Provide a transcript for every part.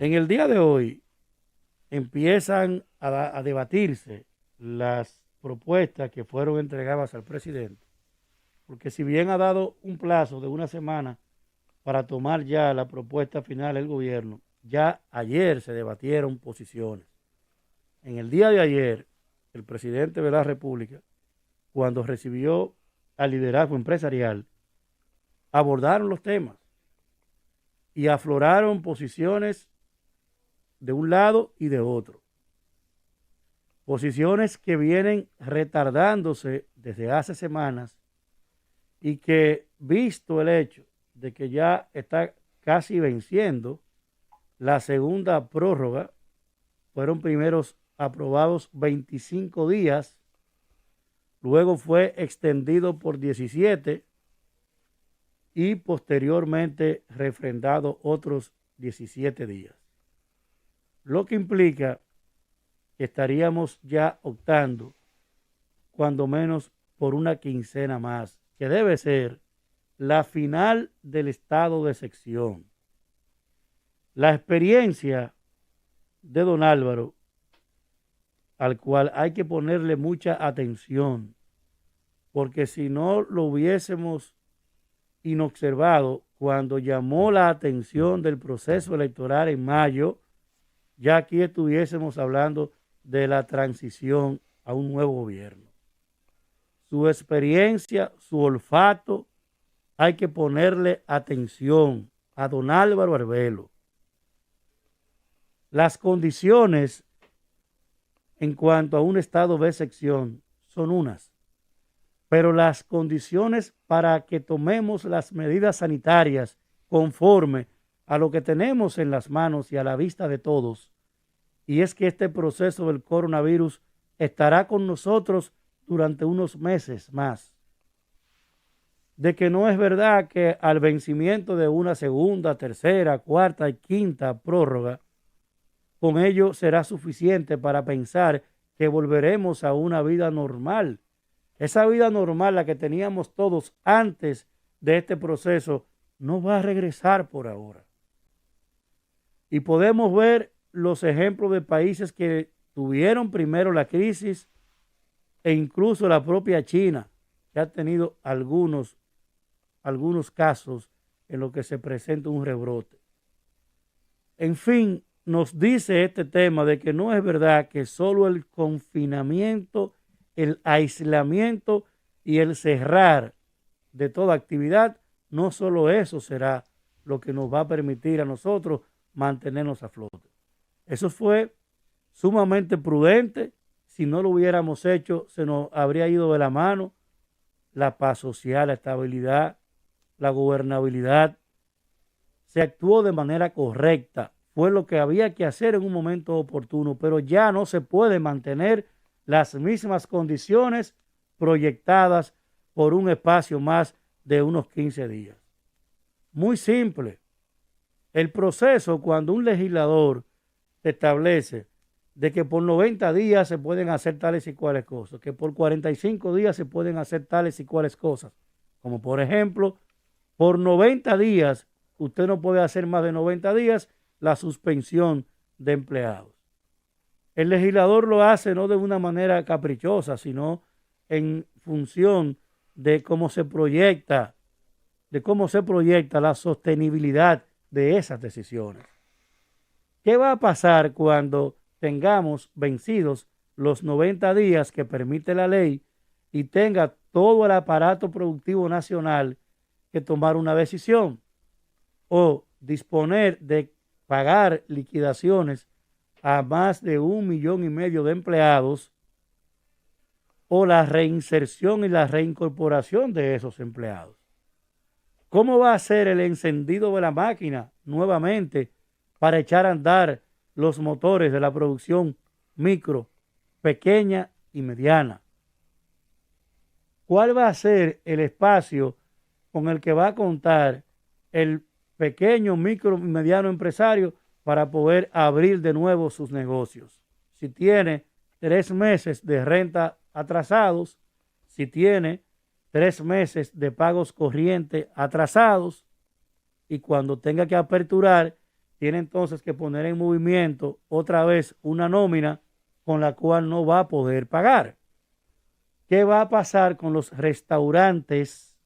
En el día de hoy empiezan a debatirse las propuestas que fueron entregadas al presidente, porque si bien ha dado un plazo de una semana para tomar ya la propuesta final del gobierno, ya ayer se debatieron posiciones. En el día de ayer, el presidente de la República, cuando recibió al liderazgo empresarial, abordaron los temas y afloraron posiciones de un lado y de otro. Posiciones que vienen retardándose desde hace semanas y que, visto el hecho de que ya está casi venciendo la segunda prórroga, fueron primeros aprobados 25 días, luego fue extendido por 17 y posteriormente refrendado otros 17 días. Lo que implica que estaríamos ya optando, cuando menos, por una quincena más, que debe ser la final del estado de excepción. La experiencia de don Álvaro, al cual hay que ponerle mucha atención, porque si no lo hubiésemos inobservado cuando llamó la atención del proceso electoral en mayo, ya aquí estuviésemos hablando de la transición a un nuevo gobierno. Su experiencia, su olfato, hay que ponerle atención a don Álvaro Arbelo. Las condiciones en cuanto a un estado de excepción son unas, pero las condiciones para que tomemos las medidas sanitarias conforme a lo que tenemos en las manos y a la vista de todos, y es que este proceso del coronavirus estará con nosotros durante unos meses más. De que no es verdad que al vencimiento de una segunda, tercera, cuarta y quinta prórroga, con ello será suficiente para pensar que volveremos a una vida normal. Esa vida normal, la que teníamos todos antes de este proceso, no va a regresar por ahora. Y podemos ver los ejemplos de países que tuvieron primero la crisis e incluso la propia China, que ha tenido algunos casos en los que se presenta un rebrote. En fin, nos dice este tema de que no es verdad que solo el confinamiento, el aislamiento y el cerrar de toda actividad, no solo eso será lo que nos va a permitir a nosotros mantenernos a flote. Eso fue sumamente prudente. Si no lo hubiéramos hecho, se nos habría ido de la mano la paz social, la estabilidad, la gobernabilidad. Se actuó de manera correcta. Fue lo que había que hacer en un momento oportuno, pero ya no se puede mantener las mismas condiciones proyectadas por un espacio más de unos 15 días. Muy simple. El proceso, cuando un legislador establece de que por 90 días se pueden hacer tales y cuales cosas, que por 45 días se pueden hacer tales y cuales cosas, como por ejemplo, por 90 días, usted no puede hacer más de 90 días la suspensión de empleados. El legislador lo hace no de una manera caprichosa, sino en función de cómo se proyecta la sostenibilidad de esas decisiones. ¿Qué va a pasar cuando tengamos vencidos los 90 días que permite la ley y tenga todo el aparato productivo nacional que tomar una decisión o disponer de pagar liquidaciones a más de 1,5 millones de empleados o la reinserción y la reincorporación de esos empleados? ¿Cómo va a ser el encendido de la máquina nuevamente para echar a andar los motores de la producción micro, pequeña y mediana? ¿Cuál va a ser el espacio con el que va a contar el pequeño, micro y mediano empresario para poder abrir de nuevo sus negocios? Si tiene 3 meses de renta atrasados, si tiene 3 meses de pagos corrientes atrasados, y cuando tenga que aperturar tiene entonces que poner en movimiento otra vez una nómina con la cual no va a poder pagar. ¿Qué va a pasar con los restaurantes?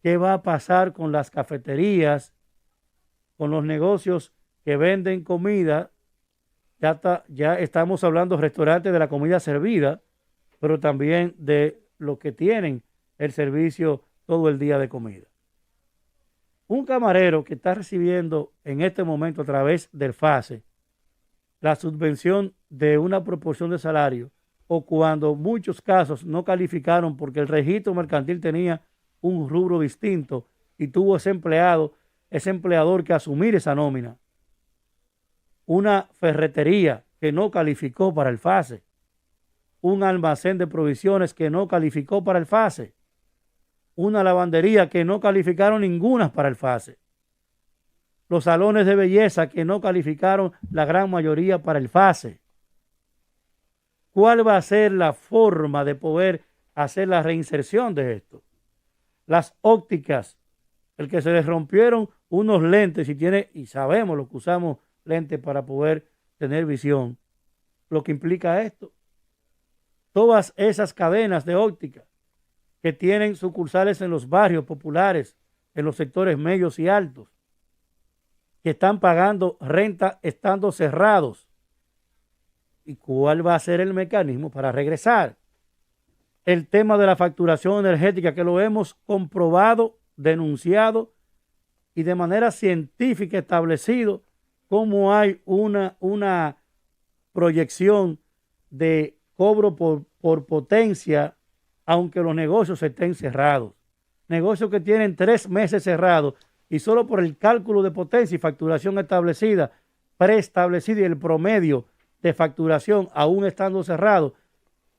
¿Qué va a pasar con las cafeterías? Con los negocios que venden comida. Ya estamos hablando de restaurantes de la comida servida, pero también de los que tienen el servicio todo el día de comida. Un camarero que está recibiendo en este momento a través del FASE la subvención de una proporción de salario, o cuando muchos casos no calificaron porque el registro mercantil tenía un rubro distinto y tuvo ese empleador que asumir esa nómina. Una ferretería que no calificó para el FASE, un almacén de provisiones que no calificó para el FASE, una lavandería que no calificaron ninguna para el FASE, los salones de belleza que no calificaron la gran mayoría para el FASE. ¿Cuál va a ser la forma de poder hacer la reinserción de esto? Las ópticas, el que se les rompieron unos lentes y sabemos lo que usamos lentes para poder tener visión, lo que implica esto. Todas esas cadenas de óptica que tienen sucursales en los barrios populares, en los sectores medios y altos, que están pagando renta estando cerrados. ¿Y cuál va a ser el mecanismo para regresar? El tema de la facturación energética, que lo hemos comprobado, denunciado y de manera científica establecido cómo hay una proyección de cobro por potencia, aunque los negocios estén cerrados. Negocios que tienen 3 meses cerrados y solo por el cálculo de potencia y facturación establecida, preestablecida y el promedio de facturación aún estando cerrado,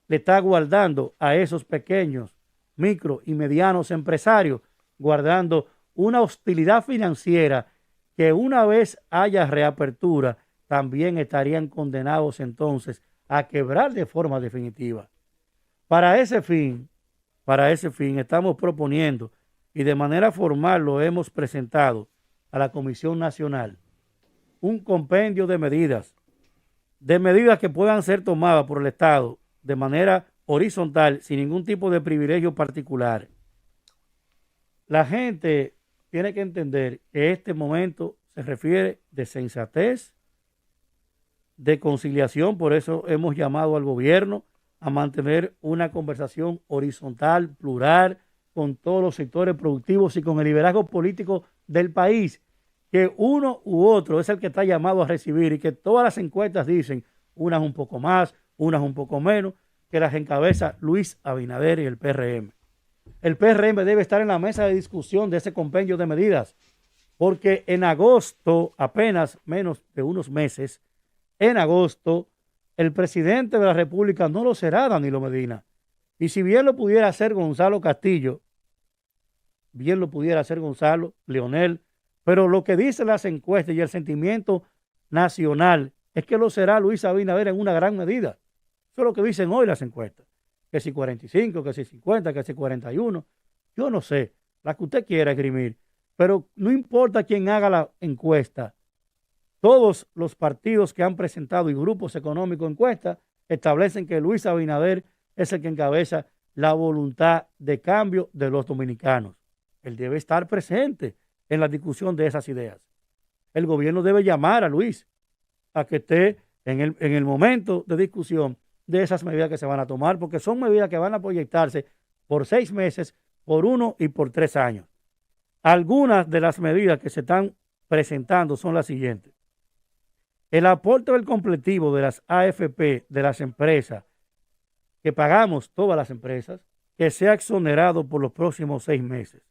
le está guardando a esos pequeños, micro y medianos empresarios, guardando una hostilidad financiera que una vez haya reapertura, también estarían condenados entonces a quebrar de forma definitiva. Para ese fin estamos proponiendo, y de manera formal lo hemos presentado a la Comisión Nacional, un compendio de medidas que puedan ser tomadas por el Estado de manera horizontal, sin ningún tipo de privilegio particular. La gente tiene que entender que este momento se refiere de sensatez, de conciliación, por eso hemos llamado al gobierno a mantener una conversación horizontal, plural, con todos los sectores productivos y con el liderazgo político del país, que uno u otro es el que está llamado a recibir y que todas las encuestas dicen, unas un poco más, unas un poco menos, que las encabeza Luis Abinader y el PRM. El PRM debe estar en la mesa de discusión de ese compendio de medidas, porque en agosto, apenas menos de unos meses, en agosto, el presidente de la República no lo será Danilo Medina. Y si bien lo pudiera hacer Gonzalo Castillo, bien lo pudiera hacer Gonzalo, Leonel, pero lo que dicen las encuestas y el sentimiento nacional es que lo será Luis Abinader en una gran medida. Eso es lo que dicen hoy las encuestas. Que si 45, que si 50, que si 41. Yo no sé, la que usted quiera esgrimir. Pero no importa quién haga la encuesta. Todos los partidos que han presentado y grupos económicos encuestas establecen que Luis Abinader es el que encabeza la voluntad de cambio de los dominicanos. Él debe estar presente en la discusión de esas ideas. El gobierno debe llamar a Luis a que esté en el momento de discusión de esas medidas que se van a tomar, porque son medidas que van a proyectarse por 6 meses, por 1 y por 3 años. Algunas de las medidas que se están presentando son las siguientes. El aporte del completivo de las AFP de las empresas, que pagamos todas las empresas, que sea exonerado por los próximos 6 meses.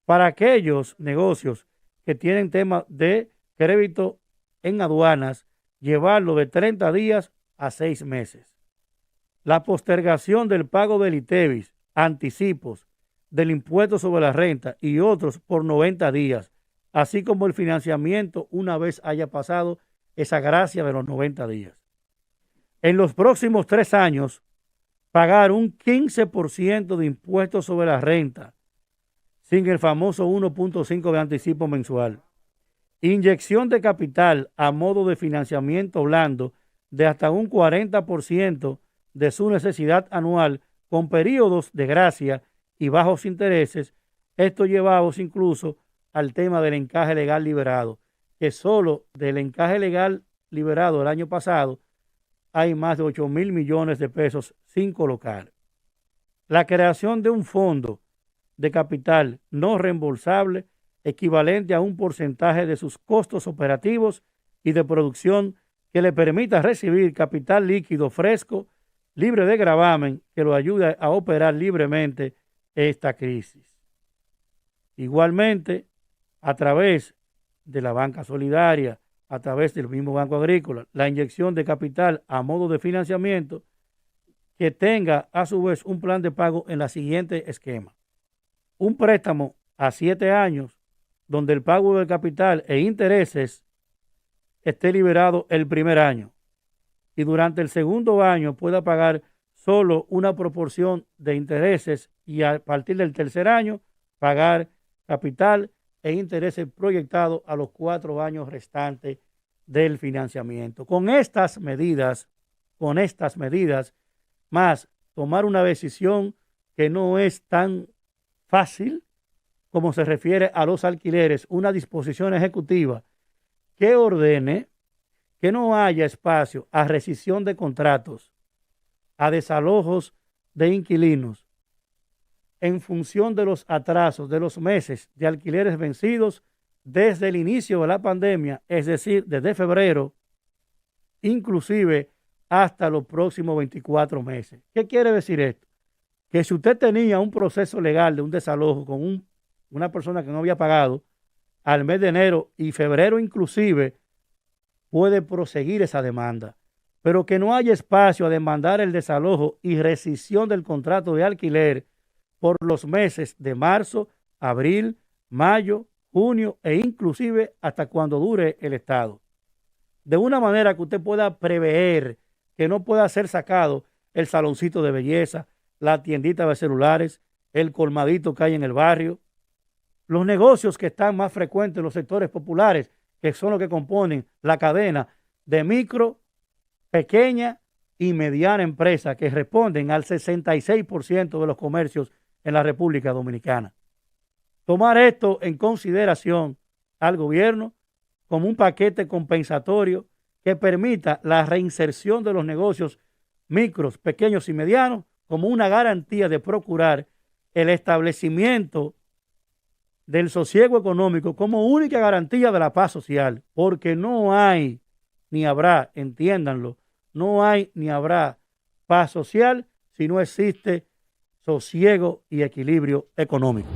Para aquellos negocios que tienen temas de crédito en aduanas, llevarlo de 30 días a 6 meses. La postergación del pago del ITEVIS, anticipos, del impuesto sobre la renta y otros por 90 días, así como el financiamiento una vez haya pasado esa gracia de los 90 días. En los próximos 3 años, pagar un 15% de impuestos sobre la renta, sin el famoso 1.5 de anticipo mensual. Inyección de capital a modo de financiamiento blando de hasta un 40% de su necesidad anual con periodos de gracia y bajos intereses. Esto llevaos incluso al tema del encaje legal liberado, que solo del encaje legal liberado el año pasado hay más de 8.000 millones de pesos sin colocar. La creación de un fondo de capital no reembolsable equivalente a un porcentaje de sus costos operativos y de producción que le permita recibir capital líquido fresco, libre de gravamen, que lo ayude a operar libremente esta crisis. Igualmente, a través de la banca solidaria, a través del mismo Banco Agrícola, la inyección de capital a modo de financiamiento que tenga a su vez un plan de pago en la siguiente esquema. Un préstamo a 7 años donde el pago del capital e intereses esté liberado el primer año y durante el segundo año pueda pagar solo una proporción de intereses y a partir del tercer año pagar capital e intereses proyectados a los 4 años restantes del financiamiento. Con estas medidas, más tomar una decisión que no es tan fácil como se refiere a los alquileres, una disposición ejecutiva que ordene que no haya espacio a rescisión de contratos, a desalojos de inquilinos, en función de los atrasos de los meses de alquileres vencidos desde el inicio de la pandemia, es decir, desde febrero, inclusive hasta los próximos 24 meses. ¿Qué quiere decir esto? Que si usted tenía un proceso legal de un desalojo con una persona que no había pagado al mes de enero y febrero inclusive, puede proseguir esa demanda, pero que no haya espacio a demandar el desalojo y rescisión del contrato de alquiler por los meses de marzo, abril, mayo, junio e inclusive hasta cuando dure el estado. De una manera que usted pueda prever que no pueda ser sacado el saloncito de belleza, la tiendita de celulares, el colmadito que hay en el barrio, los negocios que están más frecuentes en los sectores populares, que son los que componen la cadena de micro, pequeña y mediana empresa, que responden al 66% de los comercios en la República Dominicana. Tomar esto en consideración al gobierno como un paquete compensatorio que permita la reinserción de los negocios micros, pequeños y medianos como una garantía de procurar el establecimiento del sosiego económico como única garantía de la paz social, porque no hay ni habrá, entiéndanlo, no hay ni habrá paz social si no existe sosiego y equilibrio económico.